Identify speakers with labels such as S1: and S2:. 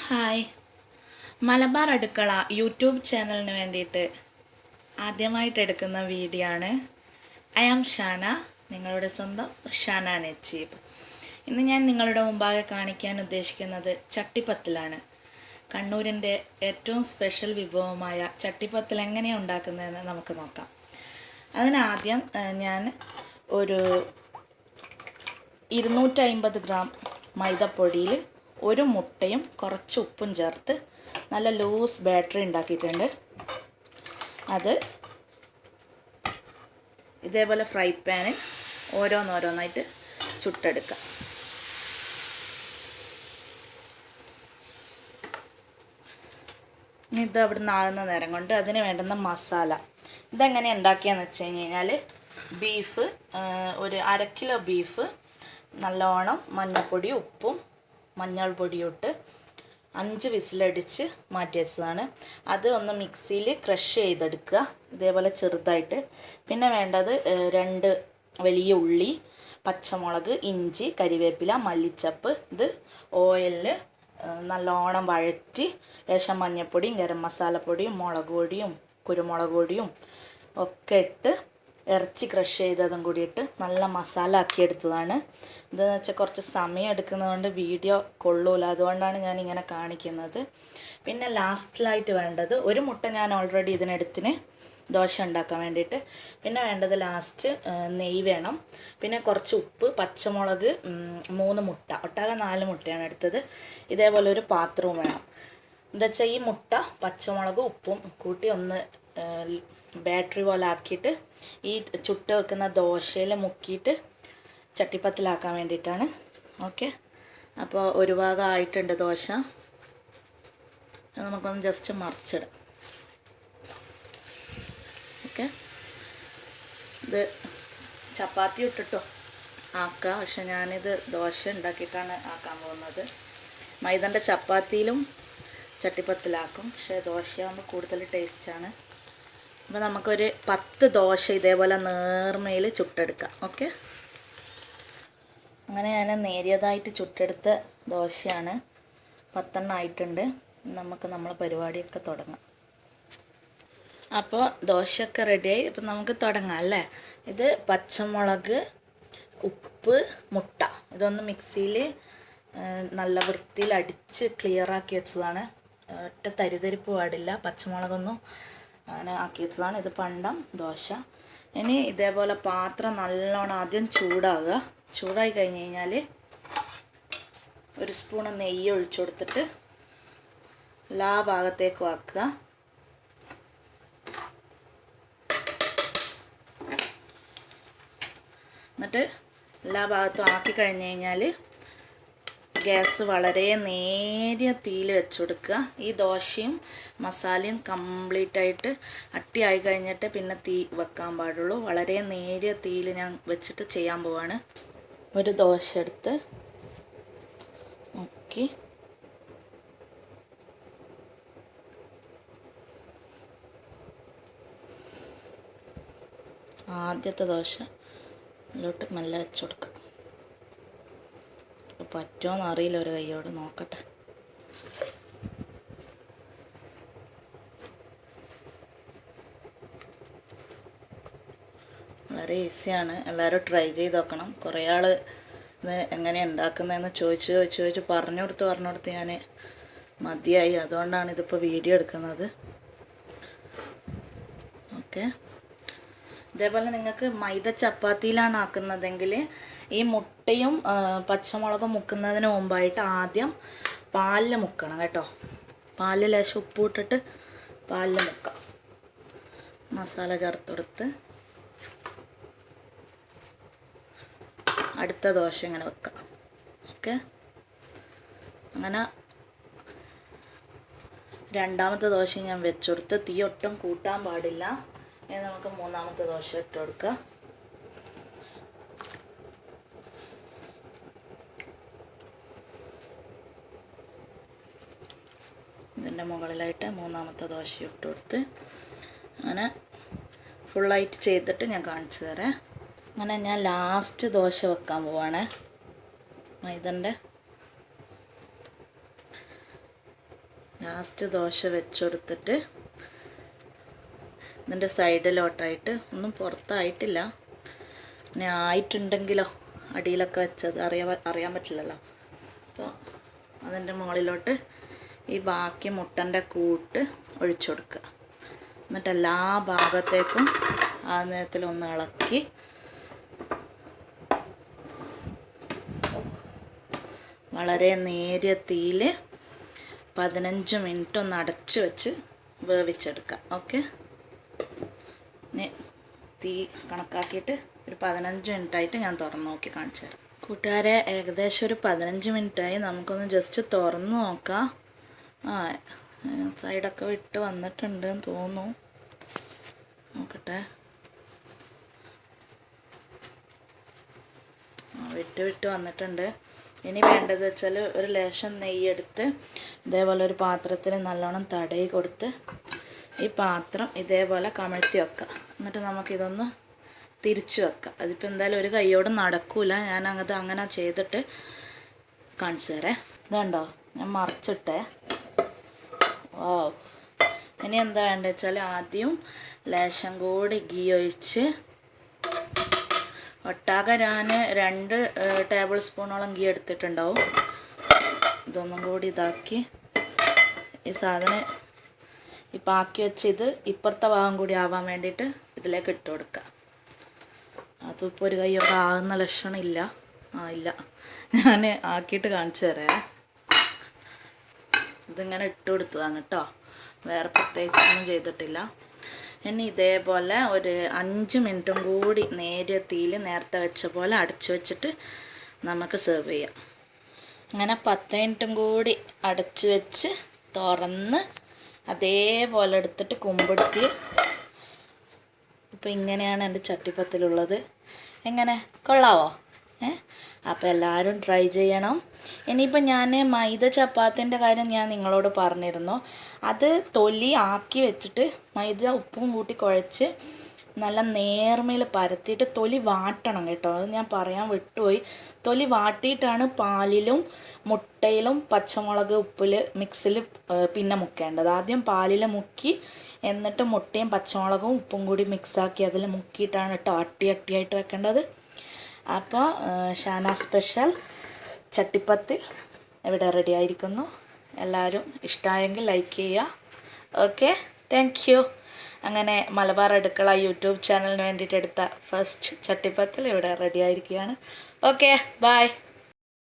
S1: Hi, Malabar അടുക്കള YouTube ചാനലിന് വേണ്ടിയിട്ട് ആദ്യമായിട്ട് എടുക്കുന്ന വീഡിയോ ആണ്. ഐ ആം ഷാന, നിങ്ങളുടെ സ്വന്തം ഷാന നജീബ്. ഇന്ന് ഞാൻ നിങ്ങളുടെ മുമ്പാകെ കാണിക്കാൻ ഉദ്ദേശിക്കുന്നത് ചട്ടിപ്പത്തിലാണ്. കണ്ണൂരിൻ്റെ ഏറ്റവും സ്പെഷ്യൽ വിഭവമായ ചട്ടിപ്പത്തിൽ എങ്ങനെയാണ് ഉണ്ടാക്കുന്നതെന്ന് നമുക്ക് നോക്കാം. അതിനാദ്യം ഞാൻ ഒരു 250 ഗ്രാം മൈദപ്പൊടിയിൽ ഒരു മുട്ടയും കുറച്ച് ഉപ്പും ചേർത്ത് നല്ല ലൂസ് ബാറ്ററി ഉണ്ടാക്കിയിട്ടുണ്ട്. അത് ഇതേപോലെ ഫ്രൈ പാനിൽ ഓരോന്നോരോന്നായിട്ട് ചുട്ടെടുക്കാം. ഇനി ഇത് അവിടെ നിന്ന് ആകുന്ന നേരം കൊണ്ട് അതിന് വേണ്ടുന്ന മസാല ഇതെങ്ങനെ ഉണ്ടാക്കിയെന്ന് വെച്ച് കഴിഞ്ഞാൽ, ബീഫ് ഒരു 1/2 കിലോ ബീഫ് നല്ലോണം മഞ്ഞൾപ്പൊടി ഉപ്പും മഞ്ഞൾ പൊടിയും ഇട്ട് 5 വിസിലടിച്ച് മാറ്റി വെച്ചതാണ്. അത് ഒന്ന് മിക്സിയിൽ ക്രഷ് ചെയ്തെടുക്കുക, ഇതേപോലെ ചെറുതായിട്ട്. പിന്നെ വേണ്ടത് 2 വലിയ ഉള്ളി, പച്ചമുളക്, ഇഞ്ചി, കരിവേപ്പില, മല്ലിച്ചപ്പ്. ഇത് ഓയിലിൽ നല്ലോണം വഴറ്റി ലേശം മഞ്ഞൾപ്പൊടിയും ഗരം മസാലപ്പൊടിയും മുളക് പൊടിയും കുരുമുളക് പൊടിയും ഒക്കെ ഇട്ട് ഇറച്ചി ക്രഷ് ചെയ്തതും കൂടിയിട്ട് നല്ല മസാല ആക്കിയെടുത്തതാണ്. ഇതെന്ന് വെച്ചാൽ കുറച്ച് സമയം എടുക്കുന്നതുകൊണ്ട് വീഡിയോ കൊള്ളൂല, അതുകൊണ്ടാണ് ഞാനിങ്ങനെ കാണിക്കുന്നത്. പിന്നെ ലാസ്റ്റിലായിട്ട് വേണ്ടത് ഒരു മുട്ട ഞാൻ ഓൾറെഡി ഇതിനെടുത്തിന് ദോശ ഉണ്ടാക്കാൻ വേണ്ടിയിട്ട്. പിന്നെ വേണ്ടത് ലാസ്റ്റ് നെയ്യ് വേണം. പിന്നെ കുറച്ച് ഉപ്പ്, പച്ചമുളക്, 3 മുട്ട, ഒട്ടാകെ 4 മുട്ടയാണ് എടുത്തത്. ഇതേപോലെ ഒരു പാത്രവും വേണം. എന്താ വെച്ചാൽ ഈ മുട്ട പച്ചമുളകും ഉപ്പും കൂട്ടി ഒന്ന് ബാറ്ററി പോലെ ആക്കിയിട്ട് ഈ ചുട്ട് വെക്കുന്ന ദോശയിൽ മുക്കിയിട്ട് ചട്ടിപ്പത്തിലാക്കാൻ വേണ്ടിയിട്ടാണ്. ഓക്കെ, അപ്പോൾ ഒരു ഭാഗം ആയിട്ടുണ്ട് ദോശ. നമുക്കൊന്ന് ജസ്റ്റ് മറിച്ചിടാം. ഓക്കെ, ഇത് ചപ്പാത്തി ഇട്ടിട്ടോ ആക്കാം, പക്ഷെ ഞാനിത് ദോശ ഉണ്ടാക്കിയിട്ടാണ് ആക്കാൻ പോകുന്നത്. മൈദൻ്റെ ചപ്പാത്തിയിലും ചട്ടിപ്പത്തിലാക്കും, പക്ഷേ ദോശയാകുമ്പോൾ കൂടുതൽ ടേസ്റ്റാണ്. അപ്പോൾ നമുക്കൊരു 10 ദോശ ഇതേപോലെ നേർമയിൽ ചുട്ടെടുക്കാം. ഓക്കെ, അങ്ങനെ ഞാൻ നേരിയതായിട്ട് ചുട്ടെടുത്ത ദോശയാണ്. 10 ആയിട്ടുണ്ട്. നമുക്ക് നമ്മളെ പരിപാടിയൊക്കെ തുടങ്ങാം. അപ്പോൾ ദോശയൊക്കെ റെഡിയായി. അപ്പോൾ നമുക്ക് തുടങ്ങാം അല്ലേ. ഇത് പച്ചമുളക്, ഉപ്പ്, മുട്ട ഇതൊന്ന് മിക്സിയിൽ നല്ല വൃത്തിയിൽ അടിച്ച് ക്ലിയറാക്കി വെച്ചതാണ്. ഒറ്റ തരിതരിപ്പ് പാടില്ല, പച്ചമുളകൊന്നും അങ്ങനെ ആക്കി വെച്ചതാണ്. ഇത് പണ്ടം ദോശ. ഇനി ഇതേപോലെ പാത്രം നല്ലോണം ആദ്യം ചൂടാകുക. ചൂടായി കഴിഞ്ഞ് കഴിഞ്ഞാൽ ഒരു സ്പൂണ് നെയ്യ് ഒഴിച്ചു കൊടുത്തിട്ട് എല്ലാ ഭാഗത്തേക്കും ആക്കുക. എന്നിട്ട് എല്ലാ ഭാഗത്തും ആക്കി കഴിഞ്ഞ് കഴിഞ്ഞാൽ ഗ്യാസ് വളരെ നേരിയ തീയിൽ വെച്ച് കൊടുക്കുക. ഈ ദോശയും മസാലയും കംപ്ലീറ്റായിട്ട് അട്ടിയായി കഴിഞ്ഞിട്ട് പിന്നെ തീ വെക്കാൻ പാടുള്ളൂ. വളരെ നേരിയ തീയിൽ ഞാൻ വെച്ചിട്ട് ചെയ്യാൻ പോവാണ്. ഒരു ദോശ എടുത്ത് മുക്കി ആദ്യത്തെ ദോശ അതിലോട്ട് മെല്ലെ വെച്ച് കൊടുക്കാം. പറ്റുമോയെന്ന് അറിയില്ല, ഒരു കൈയോട് നോക്കട്ടെ. വളരെ ഈസിയാണ്, എല്ലാവരും ട്രൈ ചെയ്ത് നോക്കണം. കുറേ ആൾ ഇത് എങ്ങനെയാണ് ഉണ്ടാക്കുന്നതെന്ന് ചോദിച്ച് പറഞ്ഞു കൊടുത്ത് ഞാൻ മതിയായി. അതുകൊണ്ടാണ് ഇതിപ്പോൾ വീഡിയോ എടുക്കുന്നത്. ഓക്കെ, ഇതേപോലെ നിങ്ങൾക്ക് മൈദ ചപ്പാത്തിയിലാണ് ആക്കുന്നതെങ്കിൽ ഈ മുട്ടയും പച്ചമുളകും മുക്കുന്നതിന് മുമ്പായിട്ട് ആദ്യം പാലിൽ മുക്കണം കേട്ടോ. പാലിൽ ലേശം ഉപ്പ് ഇട്ടിട്ട് പാലിൽ മുക്കാം. മസാല ചേർത്ത് കൊടുത്ത് അടുത്ത ദോശ ഇങ്ങനെ വെക്കാം. ഓക്കെ, അങ്ങനെ രണ്ടാമത്തെ ദോശ ഞാൻ വെച്ചുകൊടുത്ത് തീ ഒട്ടും കൂട്ടാൻ പാടില്ല. ഇനി നമുക്ക് മൂന്നാമത്തെ ദോശ ഇട്ട് കൊടുക്കാം. ഇതിൻ്റെ മുകളിലായിട്ട് മൂന്നാമത്തെ ദോശ ഇട്ട് കൊടുത്ത് അങ്ങനെ ഫുള്ളായിട്ട് ചെയ്തിട്ട് ഞാൻ കാണിച്ചു തരാം. അങ്ങനെ ഞാൻ ലാസ്റ്റ് ദോശ വെക്കാൻ പോവാണ് മൈദൻ്റെ. ലാസ്റ്റ് ദോശ വെച്ചെടുത്തിട്ട് ഇതിൻ്റെ സൈഡിലോട്ടായിട്ട് ഒന്നും പുറത്തായിട്ടില്ല. ഇനി ആയിട്ടുണ്ടെങ്കിലോ അടിയിലൊക്കെ വെച്ചത് അറിയാൻ പറ്റില്ലല്ലോ. അപ്പോൾ അതിൻ്റെ മുകളിലോട്ട് ഈ ബാക്കി മുട്ടൻ്റെ കൂട്ട് ഒഴിച്ചു കൊടുക്കുക. എന്നിട്ട് എല്ലാ ഭാഗത്തേക്കും ആ നേരത്തിലൊന്ന് ഇളക്കി വളരെ നേരിയ തീയിൽ 15 മിനിറ്റ് ഒന്ന് അടച്ചു വെച്ച് വേവിച്ചെടുക്കാം. ഓക്കെ, ഇനി തീ കണക്കാക്കിയിട്ട് ഒരു 15 മിനിറ്റായിട്ട് ഞാൻ തുറന്ന് നോക്കി കാണിച്ചു തരാം. കൂട്ടുകാരെ, ഏകദേശം ഒരു 15 മിനിറ്റായി. നമുക്കൊന്ന് ജസ്റ്റ് തുറന്ന് നോക്കാം. സൈഡൊക്കെ വിട്ട് വന്നിട്ടുണ്ടെന്ന് തോന്നുന്നു. നോക്കട്ടെ. വിട്ട് വന്നിട്ടുണ്ട്. ഇനി വേണ്ടത് വെച്ചാൽ ഒരു ലേശം നെയ്യെടുത്ത് ഇതേപോലെ ഒരു പാത്രത്തിൽ നല്ലോണം തടയി കൊടുത്ത് ഈ പാത്രം ഇതേപോലെ കമഴ്ത്തി വെക്കുക. എന്നിട്ട് നമുക്കിതൊന്ന് തിരിച്ചു വെക്കാം. അതിപ്പോൾ എന്തായാലും ഒരു കൈയോട് നടക്കൂല. ഞാൻ അങ്ങനെ ചെയ്തിട്ട് കാണിച്ചു തരാം. ഇതുണ്ടോ, ഞാൻ മറിച്ചിട്ടേ. ഓ, ഇനി എന്താ വേണ്ടത് വെച്ചാൽ ആദ്യം ലേശം കൂടി ഗീ ഒഴിച്ച് ഒട്ടാകെ ഞാൻ 2 ടേബിൾ സ്പൂണോളം ഗീ എടുത്തിട്ടുണ്ടാവും. ഇതൊന്നും കൂടി ഇതാക്കി ഈ സാധനം ഇപ്പം ആക്കി വെച്ച് ഇത് ഇപ്പുറത്തെ ഭാഗം കൂടി ആവാൻ വേണ്ടിയിട്ട് ഇതിലേക്ക് ഇട്ട് കൊടുക്കുക. അതിപ്പോൾ ഒരു കൈയോടെ ആകുന്ന ലക്ഷണം ഇല്ല. ഇല്ല, ഞാൻ ആക്കിയിട്ട് കാണിച്ചു തരാം. ഇതിങ്ങനെ ഇട്ട് കൊടുത്തതാണ് കേട്ടോ, വേറെ പ്രത്യേകിച്ചൊന്നും ചെയ്തിട്ടില്ല. ഇനി ഇതേപോലെ ഒരു 5 മിനിറ്റും കൂടി നേരിയ തീയിൽ നേരത്തെ വെച്ച പോലെ അടച്ചു വെച്ചിട്ട് നമുക്ക് സെർവ് ചെയ്യാം. അങ്ങനെ 10 മിനിറ്റും കൂടി അടച്ചു വെച്ച് തുറന്ന് അതേപോലെ എടുത്തിട്ട് കുമ്പെടുത്തി. ഇപ്പോൾ ഇങ്ങനെയാണ് എൻ്റെ ചട്ടിപ്പത്തിലുള്ളത്. എങ്ങനെ, കൊള്ളാവോ? അപ്പോൾ എല്ലാവരും ട്രൈ ചെയ്യണം. ഇനിയിപ്പോൾ ഞാൻ മൈദ ചപ്പാത്തിൻ്റെ കാര്യം ഞാൻ നിങ്ങളോട് പറഞ്ഞിരുന്നു. അത് തൊലി ആക്കി വെച്ചിട്ട് മൈദ ഉപ്പും കൂട്ടി കുഴച്ച് നല്ല നേർമയിൽ പരത്തിയിട്ട് തൊലി വാട്ടണം കേട്ടോ. അത് ഞാൻ പറയാൻ വിട്ടുപോയി. തൊലി വാട്ടിയിട്ടാണ് പാലിലും മുട്ടയിലും പച്ചമുളക് ഉപ്പിൽ മിക്സിൽ പിന്നെ മുക്കേണ്ടത്. ആദ്യം പാലിൽ മുക്കി എന്നിട്ട് മുട്ടയും പച്ചമുളകും ഉപ്പും കൂടി മിക്സാക്കി അതിൽ മുക്കിയിട്ടാണ് കേട്ടോ അട്ടിയായിട്ട് വെക്കേണ്ടത്. അപ്പോൾ ഷാന സ്പെഷ്യൽ ചട്ടിപ്പത്തിൽ ഇവിടെ റെഡി ആയിരിക്കുന്നു. എല്ലാവരും ഇഷ്ടമായെങ്കിൽ ലൈക്ക് ചെയ്യുക. Okay, thank you. അങ്ങനെ മലബാർ അടുക്കള യൂട്യൂബ് ചാനലിന് വേണ്ടിയിട്ട് എടുത്ത ഫസ്റ്റ് ചട്ടിപ്പത്തിൽ ഇവിടെ റെഡി ആയിരിക്കുകയാണ്. Okay, by.